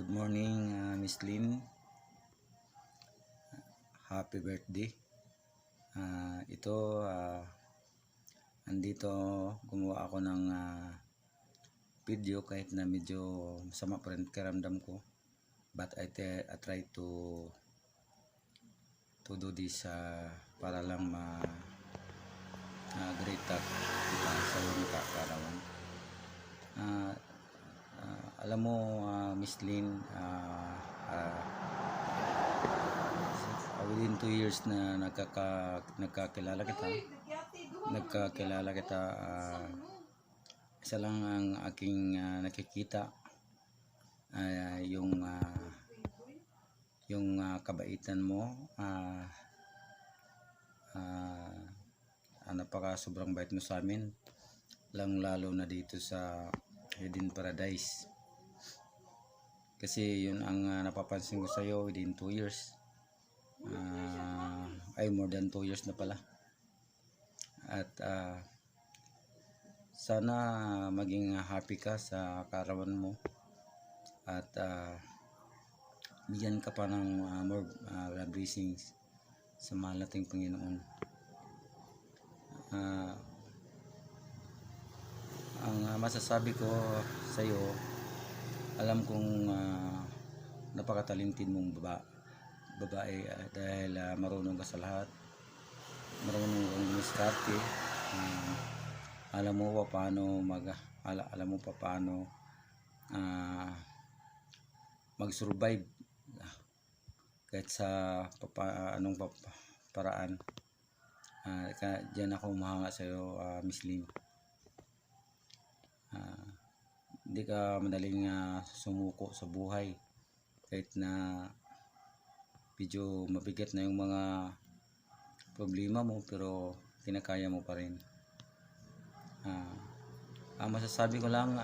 Good morning, Miss Lynn. Happy birthday. Andito gumawa ako ng video kahit na medyo masama pa rin karamdam ko. But I try to do this para lang great up sa iyong kakarawan. Alam mo, Miss Lynn, within 2 years na nagkakilala kita, isa lang ang aking nakikita, yung kabaitan mo, napaka sobrang bait mo sa amin, lalo na dito sa Eden Paradise. Kasi yun ang napapansin ko sa iyo within 2 years. More than 2 years na pala. At sana maging happy ka sa karawan mo. At bigyan ka pa ng more blessings sa mahal nating Panginoon. Ang masasabi ko sa iyo, alam kong napakatalented mong babae dahil marunong ka sa lahat, marunong kang dumiskarte, alam mo pa paano mag-survive kahit sa anong paraan. Diyan ako humahanga sa iyo, Miss Lynn. Hindi ka madaling sumuko sa buhay kahit na medyo mabigat na yung mga problema mo, pero kinakaya mo pa rin. Ang masasabi ko lang,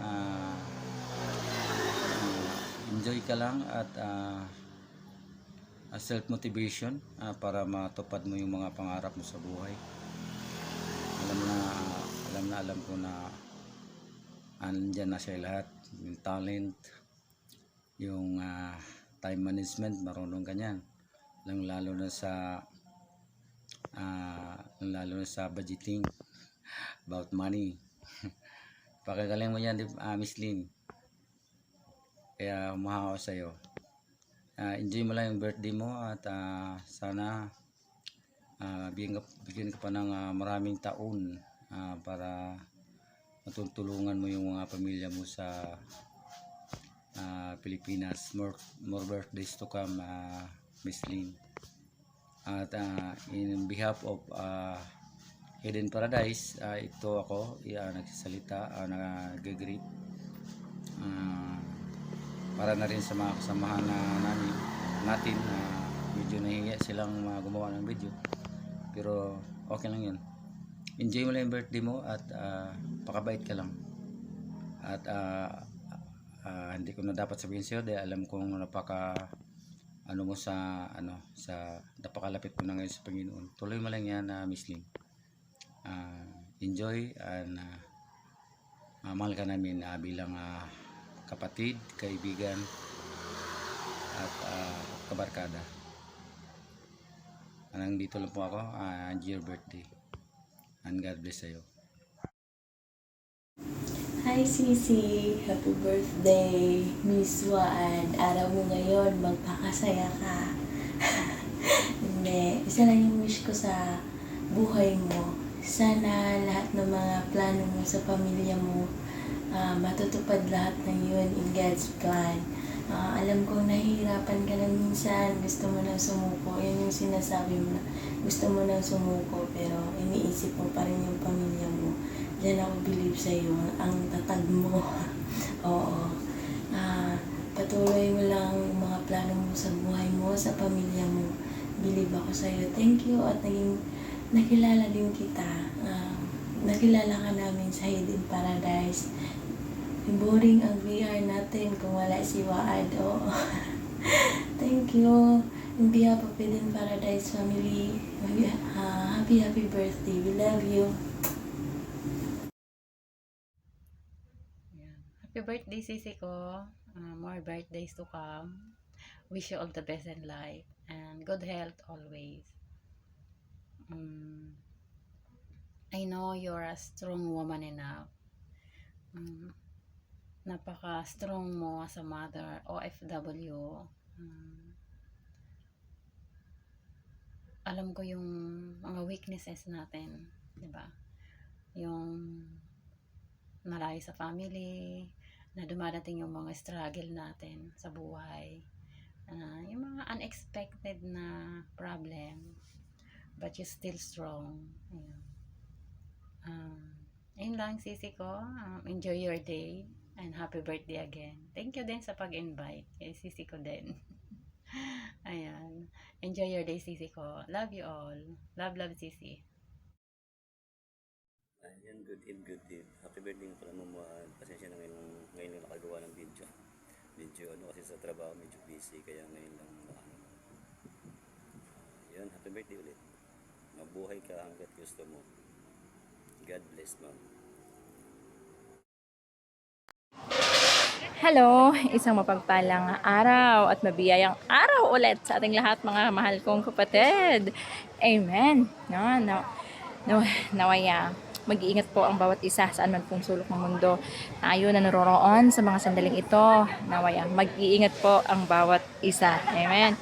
enjoy ka lang at self motivation para matupad mo yung mga pangarap mo sa buhay. Alam ko na andyan na siya lahat, yung talent, yung time management, marunong ka niyan, lalo na sa budgeting about money. Pakagaling mo yan, Miss Lynn. Kaya humahanga ako sa iyo. Enjoy mo lang yung birthday mo at sana bigyan ka pa ng maraming taon para matutulungan mo yung mga pamilya mo sa Pilipinas. More birthdays to come, Miss Lynn. At in behalf of Eden Paradise, ito ako nagsasalita, nag-greet para na rin sa mga kasamahan natin medyo nahihiya silang gumawa ng video, pero okay lang yun. Enjoy mo lang yung birthday mo at pakabait ka lang. At hindi ko na dapat sabihin sa'yo dahil alam kong napakalapit mo na ngayon sa Panginoon. Tuloy mo lang yan, Miss Lynn. Enjoy and mahal ka namin bilang kapatid, kaibigan at kabarkada. Dito lang po ako, your birthday, and God bless sa'yo. Hi Sisi, happy birthday, Miss Juan. Araw mo ngayon, magpakasaya ka. Hindi, isa lang yung wish ko sa buhay mo. Sana lahat ng mga plano mo sa pamilya mo, matutupad lahat ng yun in God's plan. Alam kong nahihirapan ka na minsan, gusto mo na sumuko. Yan yung sinasabi mo na gusto mo na sumuko, pero iniisip mo pa rin yung pamilya mo. Diyan ako believe sa iyo, ang tatag mo. Oo. Patuloy mo lang yung mga plano mo sa buhay mo, sa pamilya mo. Believe ako sa iyo. Thank you at nakilala din kita. Nakilala ka namin sa Eden Paradise. Boring ang VR natin kung wala si Waad. Oo. Thank you. In behalf of Eden Paradise family, happy birthday. We love you. Happy birthday, sisi ko. More birthdays to come. Wish you all the best in life and good health always. Um, I know you're a strong woman enough. Napaka-strong mo as a mother, OFW. Alam ko yung mga weaknesses natin, 'di ba? Yung malayo sa family, na dumadating yung mga struggle natin sa buhay. Yung mga unexpected na problem, but you're still strong. Ayun. Ayun lang, sisi ko. Enjoy your day and happy birthday again. Thank you din sa pag-invite. Kay sisi ko din. Ayan. Enjoy your day, sisi ko. Love you all. Love, love, sisi. Ayan, good eve, good eve. Happy birthday nga pala mo. Pasensya na ngayon lang nakagawa ng video. Kasi sa trabaho medyo busy, kaya ngayon lang Yun, happy birthday ulit. Mabuhay ka hanggat gusto mo. God bless, ma'am. Hello, isang mapagpalang araw at mabiyayang araw ulit sa ating lahat, mga mahal kong kapatid. Amen. Nawaya, mag-iingat po ang bawat isa saan man pong sulok ng mundo. Tayo na naroroon sa mga sandaling ito. Nawaya, mag-iingat po ang bawat isa. Amen.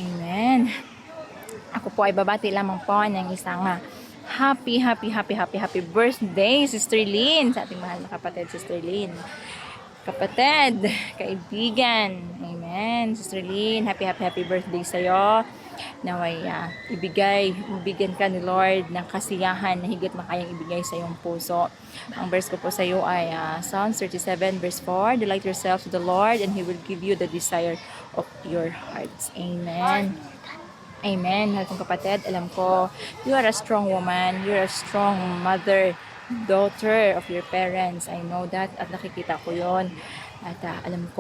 Amen. Ako po ay babati lamang po ng isang happy birthday, Sister Lynn, sa ating mahal na kapatid, Sister Lynn. Kapatid, kaibigan, amen. Sister Lynn, happy birthday sa'yo. Naway, ibigyan ka ni Lord ng kasiyahan na higit makayang ibigay sa iyong puso. Ang verse ko po sa iyo ay Psalms 37 verse 4, delight yourself to the Lord and He will give you the desire of your hearts. Amen. Amen. Mahal kong kapatid, alam ko, you are a strong woman, you are a strong mother, daughter of your parents. I know that at nakikita ko yon. At alam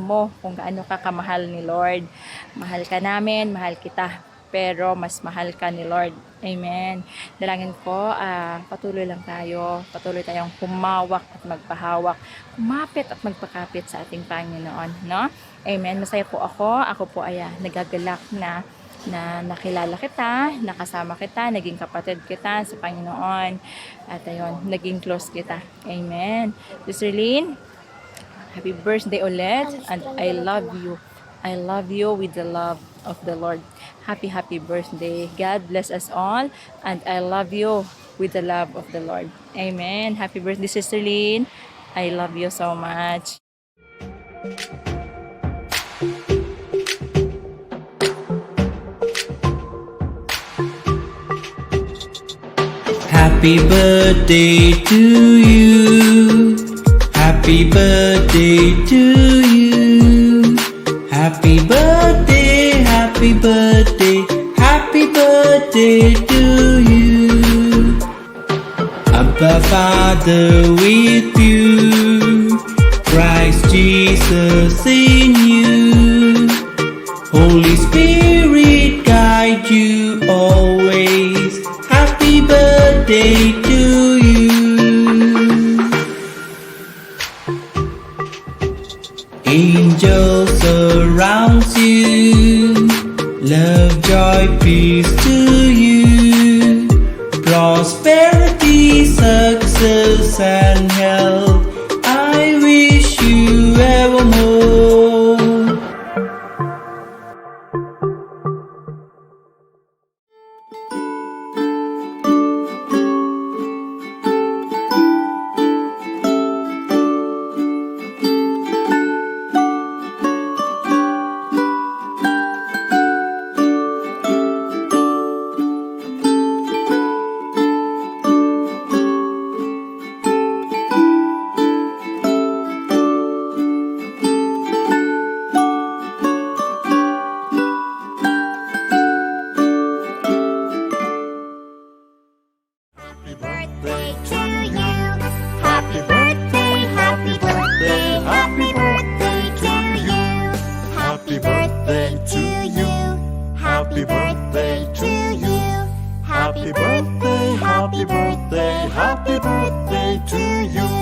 mo kung gaano ka kamahal ni Lord. Mahal ka namin, mahal kita, pero mas mahal ka ni Lord. Amen. Dalangin ko, patuloy tayong humawak at magpahawak, kumapit at magpakapit sa ating Panginoon, no? Amen. Masaya po ako po ay nagagalak na nakilala kita, nakasama kita, naging kapatid kita sa Panginoon. At ayun, naging close kita. Amen. Sister Lynn, happy birthday ulit. And I love you. I love you with the love of the Lord. Happy birthday. God bless us all. And I love you with the love of the Lord. Amen. Happy birthday, Sister Lynn. I love you so much. Happy birthday to you. Happy birthday to you. Happy birthday, happy birthday, happy birthday to you. Abba Father with you, Christ Jesus in you, Holy Spirit guide you always. Happy birthday to you. Angels surround you, love, joy, peace to you, prosperity, success and health. I wish you evermore. Happy birthday to you.